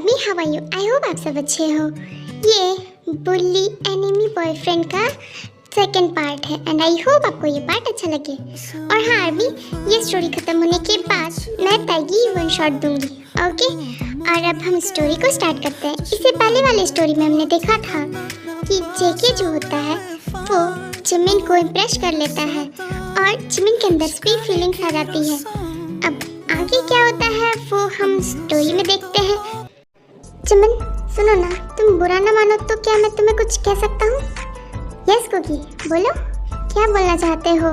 Army, how are you? I hope आप सब अच्छे हो। ये बुल्ली एनिमी बॉयफ्रेंड का सेकंड पार्ट है एंड आई होप आपको ये पार्ट अच्छा लगे। और हाँ आर्मी, ये स्टोरी खत्म होने के बाद मैं ताइगी वन शॉट दूंगी, ओके? और अब हम स्टोरी को स्टार्ट करते हैं। इससे पहले वाले स्टोरी में हमने देखा था कि जेके जो होता है वो जिमिन को इम्प्रेस कर लेता है और जिमिन के अंदर भी फीलिंग्स आ जाती है। अब आगे क्या होता है वो हम स्टोरी में देखते हैं। जिमिन सुनो ना, तुम बुरा ना मानो तो क्या मैं तुम्हें कुछ कह सकता हूँ? यस कुकी, बोलो क्या बोलना चाहते हो?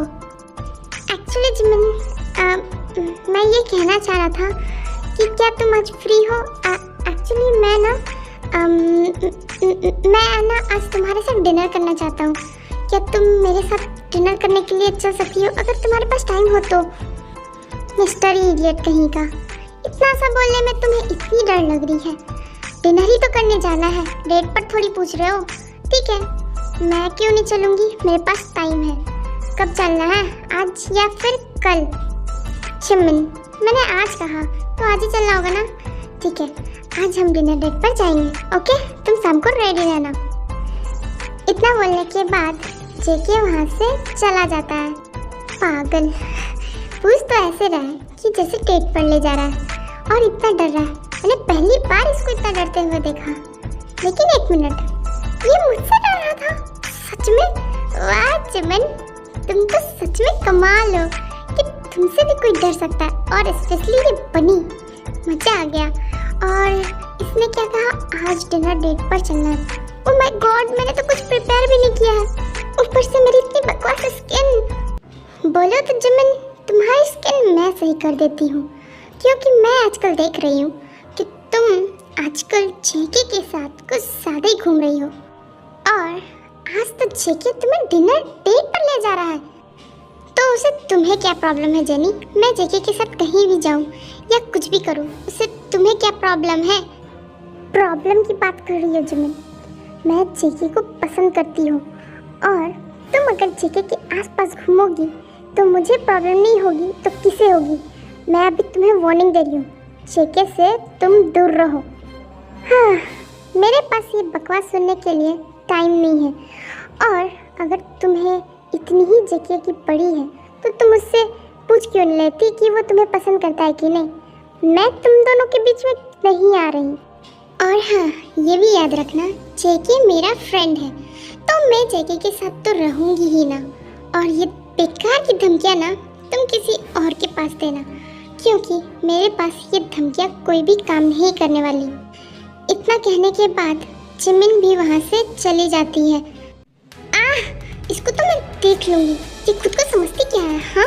एक्चुअली जिमिन, मैं ये कहना चाह रहा था कि क्या तुम आज फ्री हो? एक्चुअली मैं ना आज तुम्हारे साथ डिनर करना चाहता हूँ। क्या तुम मेरे साथ डिनर करने के लिए चल सकती हो अगर तुम्हारे पास टाइम हो तो? मिस्टर इडियट कहीं का, इतना सा बोलने में तुम्हें इतनी डर लग रही है। डिनर ही तो करने जाना है, डेट पर थोड़ी पूछ रहे हो। ठीक है, मैं क्यों नहीं चलूँगी, मेरे पास टाइम है। कब चलना है, आज या फिर कल? जिमिन, मैंने आज कहा तो आज ही चलना होगा ना। ठीक है, आज हम डिनर डेट पर जाएंगे, ओके? तुम शाम को रेडी रहना। इतना बोलने के बाद जेके वहाँ से चला जाता है। पागल, पूछ तो ऐसे रहा है कि जैसे डेट पर ले जा रहा है और इतना डर रहा है। मैंने पहली बार इसको इतना डरते हुए देखा। लेकिन एक मिनट, ये मुझसे डर रहा था सच में? वाह जिमिन, तुम तो सच में कमाल हो कि तुमसे भी कोई डर सकता है, और स्पेशली ये बनी। मजा आ गया। और इसने क्या कहा, आज डिनर डेट पर चलना है। ओह माय गॉड, मैंने तो कुछ प्रिपेयर भी नहीं किया है, ऊपर से मेरी इतनी बकवास स्किन। बोलो तो जिमिन, तुम्हारी स्किन मैं सही कर देती हूँ, क्योंकि मैं आजकल देख रही हूँ कि तुम आजकल जेके के साथ कुछ ज़्यादा ही घूम रही हो। और आज तो जेके तुम्हें डिनर डेट पर ले जा रहा है, तो उसे तुम्हें क्या प्रॉब्लम है जेनी? मैं जेके के साथ कहीं भी जाऊँ या कुछ भी करूँ, उसे तुम्हें क्या प्रॉब्लम है? प्रॉब्लम की बात कर रही हो जिमिन? मैं जेके को पसंद करती हूँ, और तुम अगर जेके के आसपास घूमोगी तो मुझे प्रॉब्लम नहीं होगी तो किसे होगी? मैं अभी तुम्हें वार्निंग दे रही हूँ, जेके से तुम दूर रहो। हाँ, मेरे पास ये बकवास सुनने के लिए टाइम नहीं है। और अगर तुम्हें इतनी ही जेके की पड़ी है तो तुम उससे पूछ क्यों नहीं लेती कि वो तुम्हें पसंद करता है कि नहीं? मैं तुम दोनों के बीच में नहीं आ रही। और हाँ, ये भी याद रखना, जेके मेरा फ्रेंड है, तो मैं जेके के साथ तो रहूँगी ही ना। और ये बेकार की धमकियाँ ना तुम किसी और के पास देना, क्योंकि मेरे पास ये धमकियाँ कोई भी काम नहीं करने वाली। इतना कहने के बाद जिमिन भी वहाँ से चली जाती है। इसको तो मैं देख लूँगी, ये खुद को समझती क्या है? हाँ,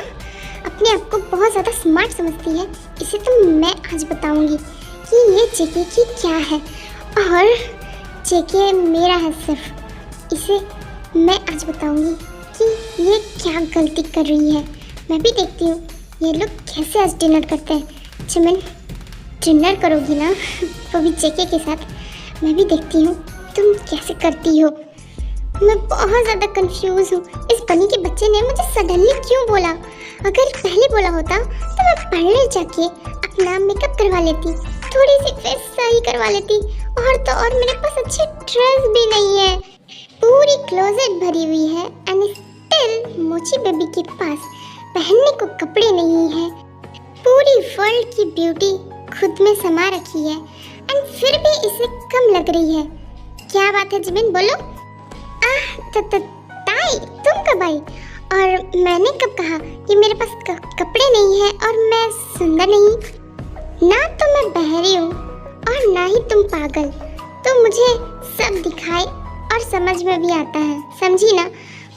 अपने आप को बहुत ज़्यादा स्मार्ट समझती है। इसे तो मैं आज बताऊँगी कि ये जेके की क्या है, और जेके मेरा है सिर्फ। इसे मैं आज बताऊँगी कि ये क्या गलती कर रही है। मैं भी देखती हूँ ये लोग कैसे आज डिनर करते हैं। जिमिन, डिनर करोगी ना, वो भी जेके के साथ? मैं भी देखती हूँ तुम कैसे करती हो। मैं बहुत ज़्यादा कंफ्यूज हूँ, इस बनी के बच्चे ने मुझे सडनली क्यों बोला? अगर पहले बोला होता तो मैं पार्लर जाके अपना मेकअप करवा लेती, थोड़ी सी फेस सही करवा लेती। और तो और मेरे पास अच्छी ड्रेस भी नहीं है, पूरी क्लोजेट भरी हुई है, एंड स्टिल मोची बेबी के पास पहनने को कपड़े नहीं है। पूरी वर्ल्ड की ब्यूटी खुद में समा रखी है, एंड फिर भी इसे कम लग रही है। क्या बात है जिमिन, बोलो? ताई, तुम कब आई? और मैंने कब कहा कि मेरे पास कपड़े नहीं है और मैं सुंदर नहीं? ना तो मैं बहरी हूँ और ना ही तुम पागल, तो मुझे सब दिखाई और समझ में भी आता है, समझी ना?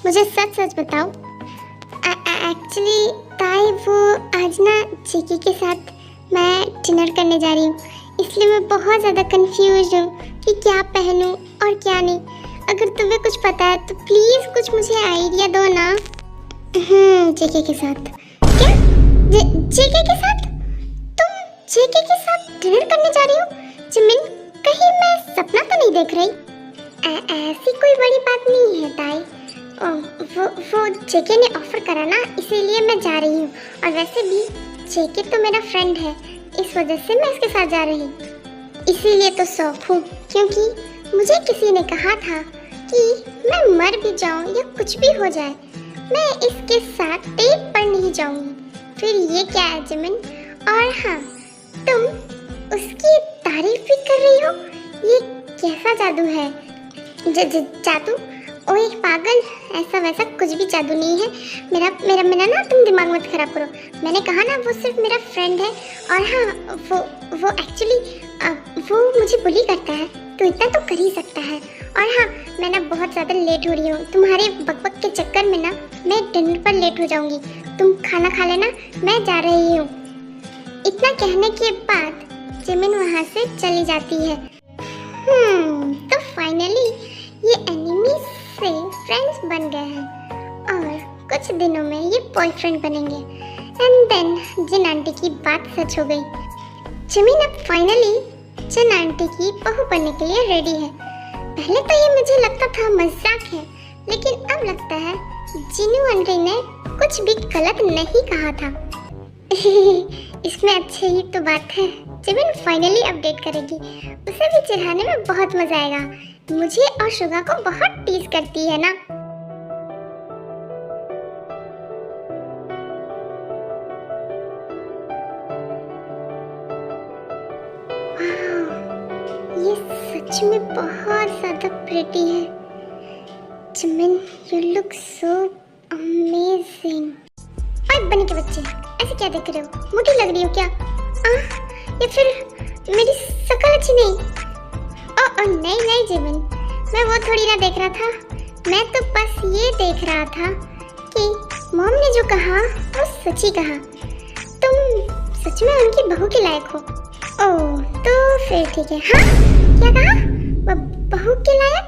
मुझे सच सच बताओ। एक्चुअली ताई, वो आज ना जेके के साथ मैं डिनर करने जा रही हूँ, इसलिए मैं बहुत ज़्यादा कंफ्यूज हूँ कि क्या पहनूँ और क्या नहीं। अगर तुम्हें कुछ पता है तो प्लीज़ कुछ मुझे आइडिया दो ना। जेके के साथ? क्या? जेके के साथ? तुम जेके के साथ डिनर करने जा रही हो? जिमिन, कहीं मैं सपना तो नहीं देख रही? ऐसी कोई बड़ी बात नहीं है ताई। वो जेके ने ऑफर करा ना, इसीलिए मैं जा रही हूँ। और वैसे भी जेके तो मेरा फ्रेंड है, इस वजह से मैं इसके साथ जा रही हूँ। इसीलिए तो शौक हूँ, क्योंकि मुझे किसी ने कहा था कि मैं मर भी जाऊँ या कुछ भी हो जाए, मैं इसके साथ डेट पर नहीं जाऊंगी। फिर ये क्या है जिमिन? और हाँ, तुम उसकी तारीफ भी कर रही हो? ये कैसा जादू है? जादू? ओए पागल, ऐसा वैसा कुछ भी जादू नहीं है। मेरा मेरा मेरा ना तुम दिमाग मत खराब करो। मैंने कहा ना, वो सिर्फ मेरा फ्रेंड है। और हाँ, वो एक्चुअली वो मुझे बुली करता है, तो इतना तो कर ही सकता है। और हाँ, मैं ना बहुत ज़्यादा लेट हो रही हूँ। तुम्हारे बकबक के चक्कर में ना मैं डिनर पर लेट हो जाऊंगी। तुम खाना खा लेना, मैं जा रही हूँ। इतना कहने के बाद जिमिन वहाँ से चली जाती है। तो फाइनली ये एनिमी से फ्रेंड्स बन गए हैं और कुछ दिनों में ये बॉयफ्रेंड बनेंगे। एंड देन जिन आंटी की बात सच हो गई। जिमिन अब फाइनली जिन आंटी की बहू बनने के लिए रेडी है। पहले तो ये मुझे लगता था मजाक है, लेकिन अब लगता है जिनू आंटी ने कुछ भी गलत नहीं कहा था। इसमें अच्छी ही तो बात है, जिमिन फाइनली अपडेट करेगी। उसे भी चिढ़ाने में बहुत मजा आएगा। मुझे और शुगा को बहुत टीज करती है ना। ये सच में बहुत ज्यादा प्रिटी है। Jimin, you look so amazing. ओए बनी के बच्चे, ऐसे क्या देख रहे हो? मोटी लग रही हो क्या? या फिर मेरी शक्ल अच्छी नहीं? नहीं नहीं जिमिन, मैं वो थोड़ी ना देख रहा था। मैं तो बस ये देख रहा था कि मॉम ने जो कहा वो सच ही कहा। तुम सच में उनकी बहू के लायक हो। ओह, तो फिर ठीक है। हाँ, क्या कहा? बहू के लायक?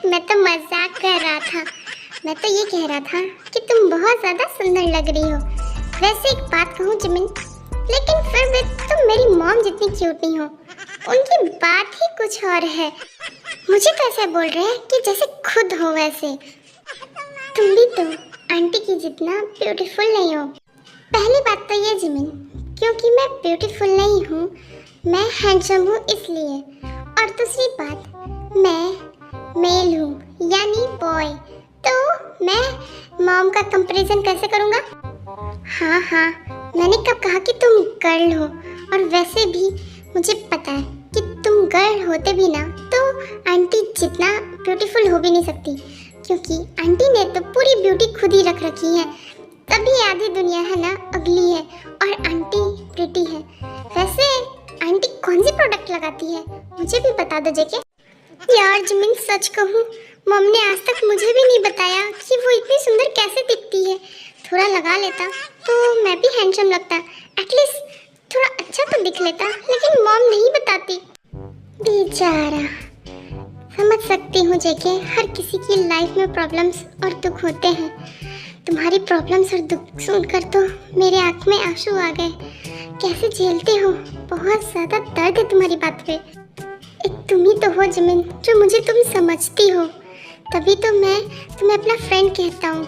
मैं तो मजाक कर रहा था। मैं तो ये कह रहा था कि तुम बहुत ज्यादा सुंदर लग रही हो। वैसे एक बात कहूँ जिमिन, लेकिन फिर भी तुम मेरी मॉम जितनी क्यूट नहीं हो। उनकी बात ही कुछ और है। मुझे तो ऐसे बोल रहे हैं कि जैसे खुद हो वैसे। तुम भी तो आंटी की जितना ब्यूटीफुल नहीं हो। पहली बात तो ये जिमिन, क्योंकि मैं ब्यूटीफुल नहीं हूँ, मैं हैंडसम हूँ इसलिए। और दूसरी बात, मैं मेल हूँ यानी बॉय, तो मैं मॉम का कंपैरिजन कैसे करूँगा? हाँ, मैंने कब कहा कि तुम गर्ल हो? और वैसे भी मुझे पता है कि तुम गर्ल होते भी ना तो आंटी जितना ब्यूटीफुल हो भी नहीं सकती, क्योंकि आंटी ने तो पूरी ब्यूटी खुद ही रख रखी है। तभी आधी दुनिया है ना अगली है और आंटी प्रिटी है। वैसे आंटी कौन सी प्रोडक्ट लगाती है, मुझे भी बता दो जेके। यार जिमिन, सच कहूँ मम ने आज तक मुझे भी नहीं बताया कि वो इतनी सुंदर कैसे दिखती है। थोड़ा लगा लेता तो मैं भी हैंडसम लगता, एटलीस्ट थोड़ा अच्छा तो दिख लेता, लेकिन मॉम नहीं बताती। बेचारा। समझ सकती हूँ जेके, हर किसी की लाइफ में प्रॉब्लम्स और दुख होते हैं। तुम्हारी प्रॉब्लम्स और दुख सुनकर तो मेरे आँख में आंसू आ गए। कैसे झेलते हो? बहुत ज़्यादा दर्द है तुम्हारी बात पे। एक तुम ही तो हो जिमिन जो मुझे तुम समझती हो, तभी तो मैं तुम्हें अपना फ्रेंड कहता हूँ,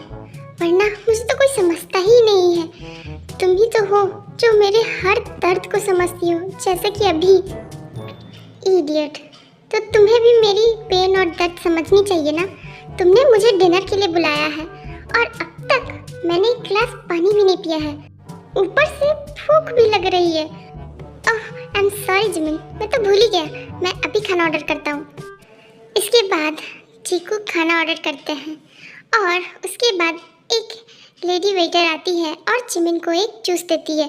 वरना मुझे तो कोई समझता ही नहीं है। तुम ही तो हो जो मेरे हर दर्द को समझती हो, जैसे कि अभी। इडियट, तो तुम्हें भी मेरी पेन और दर्द समझनी चाहिए ना। तुमने मुझे डिनर के लिए बुलाया है और अब तक मैंने एक गिलास पानी भी नहीं पिया है, ऊपर से भूख भी लग रही है। ओह, आई एम सॉरी जिमिन, मैं तो भूल ही गया। मैं अभी खाना ऑर्डर करता हूँ। इसके बाद चीकू खाना ऑर्डर करते हैं और उसके बाद एक लेडी वेटर आती है और जिमिन को एक जूस देती है,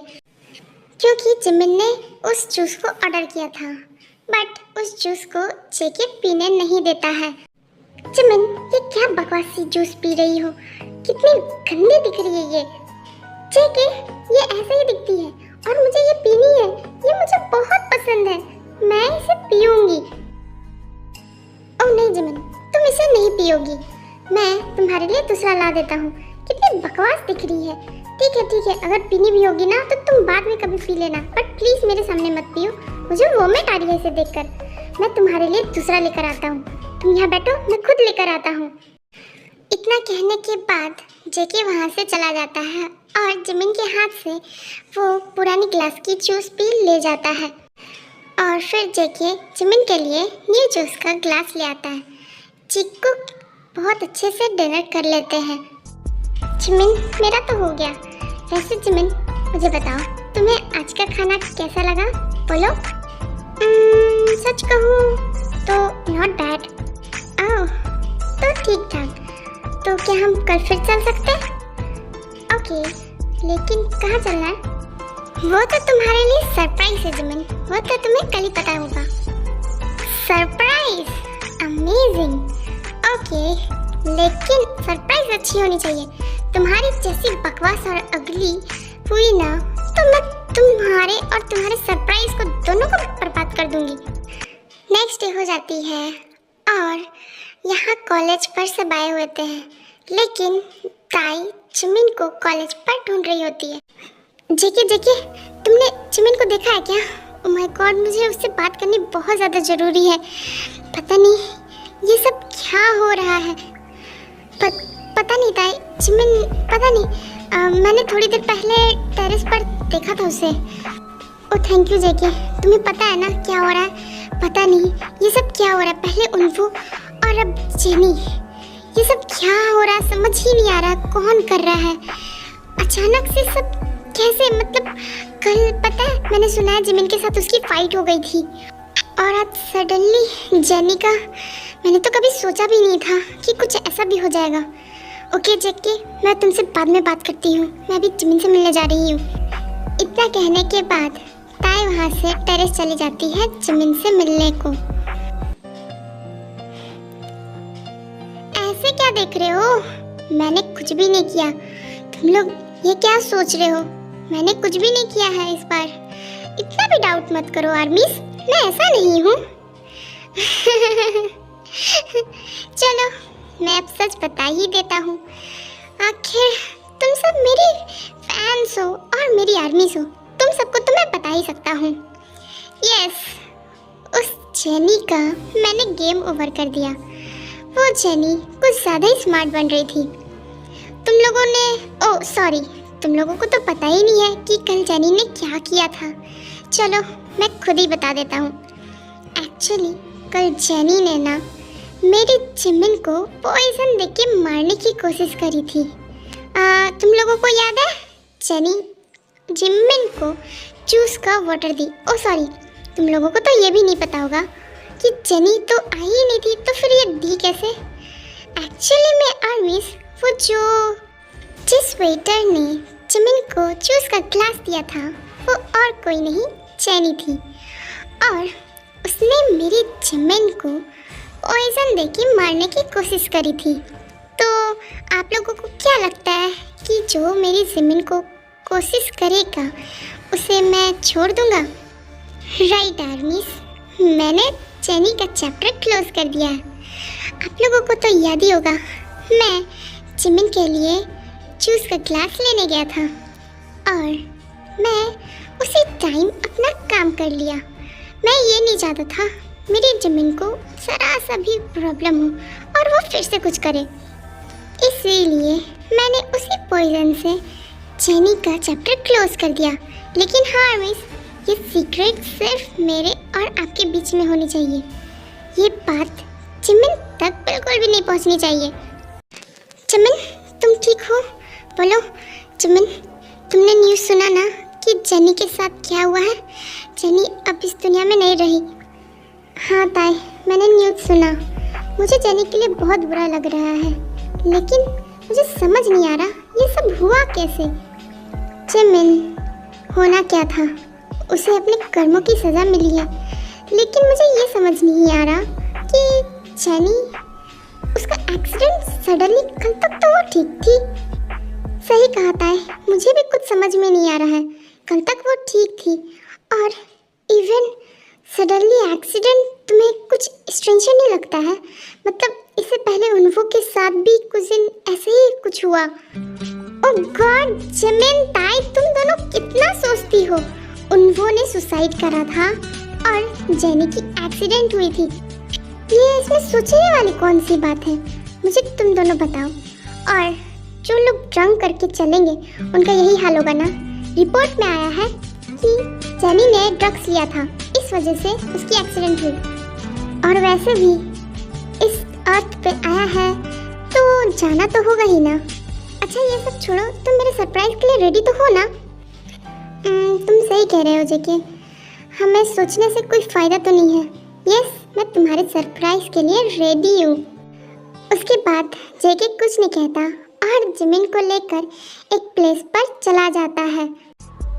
क्योंकि जिमिन ने उस जूस को ऑर्डर किया था, बट उस जूस को जेके पीने नहीं देता है। जिमिन, ये क्या बकवासी जूस पी रही हो? कितनी गंदी दिख रही है ये। जेके, ये ऐसे ही दिखती है और मुझे ये पीनी है। ये मुझे बहुत पसंद है, मैं इसे पीऊंगी। ओह नहीं जिमिन, तुम इसे नहीं पियोगी। मैं तुम्हारे लिए दूसरा ला देता हूँ। कितनी बकवास दिख रही है। ठीक है, अगर पीनी भी होगी ना तो तुम बाद में कभी पी लेना, बट प्लीज मेरे सामने मत पियो। मुझे वोमिट आ रही है इसे देखकर। मैं तुम्हारे लिए दूसरा लेकर आता हूँ। तुम यहाँ बैठो, मैं खुद लेकर आता हूँ। इतना कहने के बाद जेके वहाँ से चला जाता है और जिमिन के हाथ से वो पुरानी ग्लास की जूस भी ले जाता है और फिर जेके जिमिन के लिए न्यू जूस का ग्लास ले आता है। चिक्कू बहुत अच्छे से डिनर कर लेते हैं। जिमिन, मेरा तो हो गया। वैसे जिमिन, मुझे बताओ तुम्हें आज का खाना कैसा लगा? बोलो। सच कहूँ तो नॉट बैड। ओह, तो ठीक ठाक। तो क्या हम कल फिर चल सकते हैं? ओके, लेकिन कहाँ चलना है? वो तो तुम्हारे लिए सरप्राइज है जिमिन, वो तो तुम्हें कल ही पता होगा। सरप्राइज? अमेजिंग। ओके, लेकिन सरप्राइज अच्छी होनी चाहिए। तुम्हारी जैसी बकवास और अगली हुई ना तो मैं तुम्हारे और तुम्हारे सरप्राइज को दोनों को बर्बाद कर दूंगी। नेक्स्ट डे हो जाती है और यहाँ कॉलेज पर सब आए होते हैं, लेकिन ताई जिमिन को कॉलेज पर ढूंढ रही होती है। जेके, तुमने जिमिन को देखा है क्या? ओह माय गॉड, मुझे उससे बात करनी बहुत ज़्यादा ज़रूरी है। पता नहीं ये सब क्या हो रहा है। पता नहीं ताई, जिमिन, पता नहीं। मैंने थोड़ी देर पहले टेरेस पर देखा था उसे। ओह थैंक यू जेके, तुम्हें पता है ना क्या हो रहा है? पता नहीं ये सब क्या हो रहा है। पहले उन्फो और अब जेनी, ये सब क्या हो रहा है समझ ही नहीं आ रहा। कौन कर रहा है अचानक से सब कैसे? मतलब कल पता है मैंने सुना है जिमिन के साथ उसकी फाइट हो गई थी और आज सडनली जेनी का। मैंने तो कभी सोचा भी नहीं था कि कुछ ऐसा भी हो जाएगा। ओके जेके, मैं तुमसे बाद में बात करती हूँ, मैं अभी जिमिन से मिलने जा रही हूँ। इतना कहने के बाद ताई वहाँ से टेरेस चली जाती है जिमिन से मिलने को। ऐसे क्या देख रहे हो? मैंने कुछ भी नहीं किया। तुम लोग ये क्या सोच रहे हो? मैंने कुछ भी नहीं किया है इस बार। इतना भी डाउट मत करो आर्मीज, मैं ऐसा नहीं हूँ। चलो मैं अब सच बता ही देता हूँ। आखिर तुम सब मेरी फैंस हो और मेरी आर्मीज हो, तुम सबको तो मैं बता ही सकता हूँ। यस, उस जेनी का मैंने गेम ओवर कर दिया। वो जेनी कुछ ज़्यादा ही स्मार्ट बन रही थी। तुम लोगों ने, ओह सॉरी, तुम लोगों को तो पता ही नहीं है कि कल जेनी ने क्या किया था। चलो मैं खुद ही बता देता हूँ। एक्चुअली कल जेनी ने ना मेरी जिमिन को पॉइजन देके मारने की कोशिश करी थी। तुम लोगों को याद है? जेनी जिमिन को जूस का वाटर दी। ओ सॉरी, तुम लोगों को तो ये भी नहीं पता होगा कि जेनी तो आई ही नहीं थी, तो फिर ये दी कैसे? एक्चुअली में आर्मीज, वो जिस वेटर ने जिमिन को जूस का ग्लास दिया था वो और कोई नहीं जेनी थी, और उसने मेरी जिमिन को पॉइजन देके मारने की कोशिश करी थी। तो आप लोगों को क्या लगता है कि जो मेरी जिमिन को कोशिश करेगा उसे मैं छोड़ दूंगा? राइट आर्मीज, मैंने जेनी का चैप्टर क्लोज कर दिया है। आप लोगों को तो याद ही होगा, मैं जिमिन के लिए जूस का ग्लास लेने गया था और मैं उसी टाइम अपना काम कर लिया। मैं ये नहीं चाहता था मेरी जिमिन को जरा सा भी प्रॉब्लम हो और वो फिर से कुछ करे, इसलिए मैंने उसी पॉइजन से जेनी का चैप्टर क्लोज कर दिया। लेकिन हाँ मिस, ये सीक्रेट सिर्फ मेरे और आपके बीच में होनी चाहिए। ये बात जिमिन तक बिल्कुल भी नहीं पहुंचनी चाहिए। जिमिन, तुम ठीक हो? बोलो जिमिन, तुमने न्यूज़ सुना ना कि जेनी के साथ क्या हुआ है? जेनी अब इस दुनिया में नहीं रही। हाँ ताई, मैंने न्यूज़ सुना। मुझे जेनी के लिए बहुत बुरा लग रहा है, लेकिन मुझे समझ नहीं आ रहा ये सब हुआ कैसे। जिमिन, होना क्या था, उसे अपने कर्मों की सज़ा मिली है, लेकिन मुझे ये समझ नहीं आ रहा कि जेनी, उसका एक्सीडेंट सडनली, कल तक तो वो ठीक थी। सही कहा ताई, मुझे भी कुछ समझ में नहीं आ रहा है। कल तक वो ठीक थी और इवन सडनली एक्सीडेंट। तुम्हें कुछ स्ट्रेंज नहीं लगता है? मतलब इससे पहले उन्फो के साथ भी कुछ दिन ऐसे ही कुछ हुआ। ओह गॉड जिमिन, ताई, तुम दोनों कितना सोचती हो। उन्फो ने सुसाइड करा था और जेनी की एक्सीडेंट हुई थी। ये इसमें सोचने वाली कौन सी बात है? मुझे तुम दोनों बताओ। और जो लोग ड्रंक करके चलेंगे उनका यही हाल होगा ना। रिपोर्ट में आया है कि जेनी ने ड्रग्स लिया था, इस वजह से उसकी एक्सीडेंट हुई। और वैसे भी इस अर्थ पे आया है तो जाना तो होगा ही ना। अच्छा ये सब छोड़ो, तुम मेरे सरप्राइज के लिए रेडी तो हो ना? तुम सही कह रहे हो जेके, हमें सोचने से कोई फ़ायदा तो नहीं है। यस, मैं तुम्हारे सरप्राइज के लिए रेडी हूँ। उसके बाद जेके कुछ नहीं कहता और जिमिन को लेकर एक प्लेस पर चला जाता है।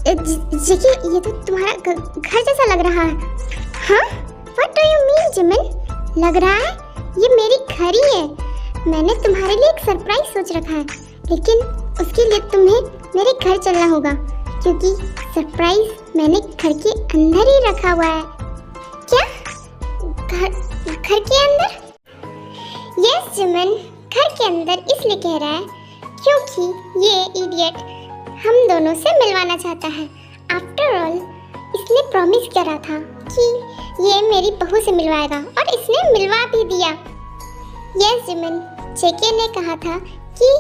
जेके, ये तो तुम्हारा घर जैसा लग रहा है। हाँ, what do you mean Jimin? लग रहा है ये मेरी घर ही है। मैंने तुम्हारे लिए एक सरप्राइज सोच रखा है, लेकिन उसके लिए तुम्हें मेरे घर चलना होगा, क्योंकि सरप्राइज मैंने घर के अंदर ही रखा हुआ है। क्या? घर के अंदर? यस जिमिन, घर के अंदर इसलिए कह रहा है क्योंकि ये इडियट हम दोनों से मिलवाना चाहता है। आफ्टर ऑल इसने प्रॉमिस करा था कि ये मेरी बहू से मिलवाएगा और इसने मिलवा भी दिया। यस जिमिन, जेके ने कहा था कि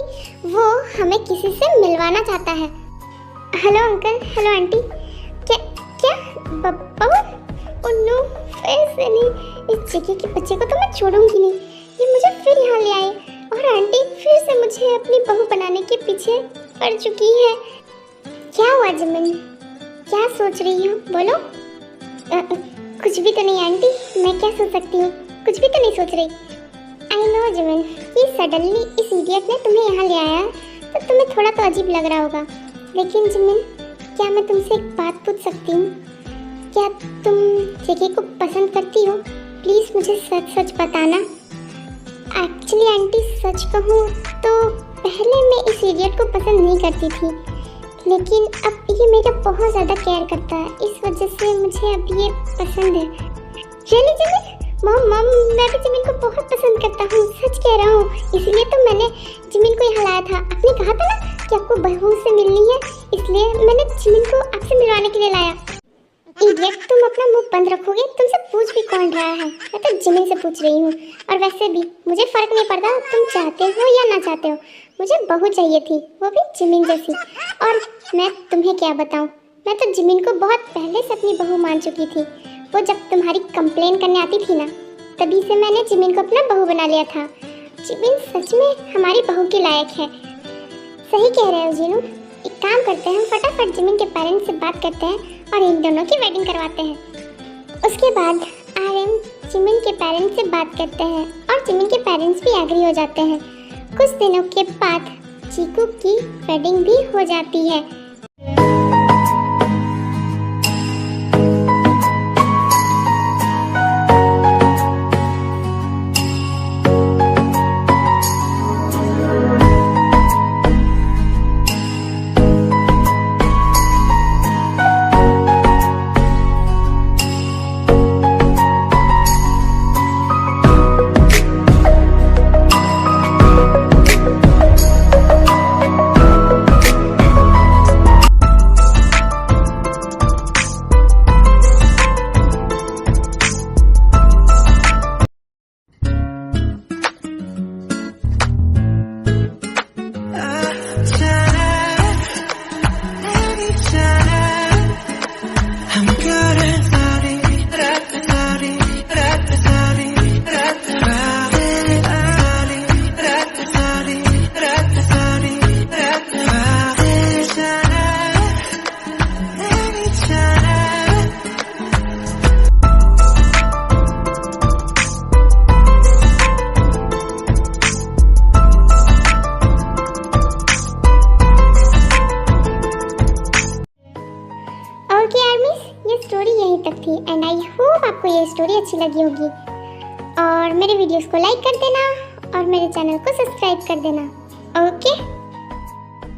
वो हमें किसी से मिलवाना चाहता है। Hello uncle, hello aunty. क्या बहू? ओह नो, फिर से नहीं। इस जेके के बच्चे को तो मैं छोड़ूंगी नहीं। ये मुझे फिर यहाँ ले आए और आंटी फिर से मुझे अपनी बहू बनाने के पीछे पड़ चुकी है। क्या हुआ जिमिन? क्या सोच रही हो? बोलो। कुछ भी तो नहीं आंटी, मैं क्या सोच सकती हूँ? कुछ भी तो नहीं सोच रही। आई नो जिमिन कि सडनली इस इडियट ने तुम्हें यहाँ ले आया तो तुम्हें थोड़ा तो अजीब लग रहा होगा, लेकिन जिमिन क्या मैं तुमसे एक बात पूछ सकती हूँ? क्या तुम जेके को पसंद करती हो? प्लीज़ मुझे सच सच बताना। एक्चुअली आंटी सच कहूँ तो पहले मैं इस इडियट को पसंद नहीं करती थी, लेकिन अब ये मेरा बहुत ज़्यादा केयर करता है, इस वजह से मुझे अब ये पसंद है। Really Jimin? मम मैं भी जिमिन को बहुत पसंद करता हूँ, सच कह रहा हूँ। इसलिए तो मैंने जिमिन को यहाँ लाया था। आपने कहा था ना कि आपको बहू से मिलनी है, इसलिए मैंने जिमिन को आपसे मिलवाने के लिए लाया। इडियट, तुम अपना मुंह बंद रखोगे? तुमसे पूछ भी कौन रहा है? मैं तो जिमिन से पूछ रही हूँ। और वैसे भी मुझे फ़र्क नहीं पड़ता तुम चाहते हो या ना चाहते हो, मुझे बहू चाहिए थी, वो भी जिमिन जैसी। और मैं तुम्हें क्या बताऊँ, मैं तो जिमिन को बहुत पहले से अपनी बहू मान चुकी थी। वो जब तुम्हारी कंप्लेन करने आती थी ना, तभी से मैंने जिमिन को अपना बहू बना लिया था। जिमिन सच में हमारी बहू के लायक है। सही कह रहे हो जीनू। एक काम करते हैं, हम फटाफट जिमिन के पेरेंट्स से बात करते हैं और इन दोनों की वेडिंग करवाते हैं। उसके बाद आर्यन जिमिन के पेरेंट्स से बात करते हैं और जिमिन के पेरेंट्स भी एग्री हो जाते हैं। कुछ दिनों के बाद चीकू की वेडिंग भी हो जाती है। स्टोरी यहीं तक थी एंड आई होप आपको ये स्टोरी अच्छी लगी होगी और मेरे वीडियोस को लाइक कर देना और मेरे चैनल को सब्सक्राइब कर देना। ओके।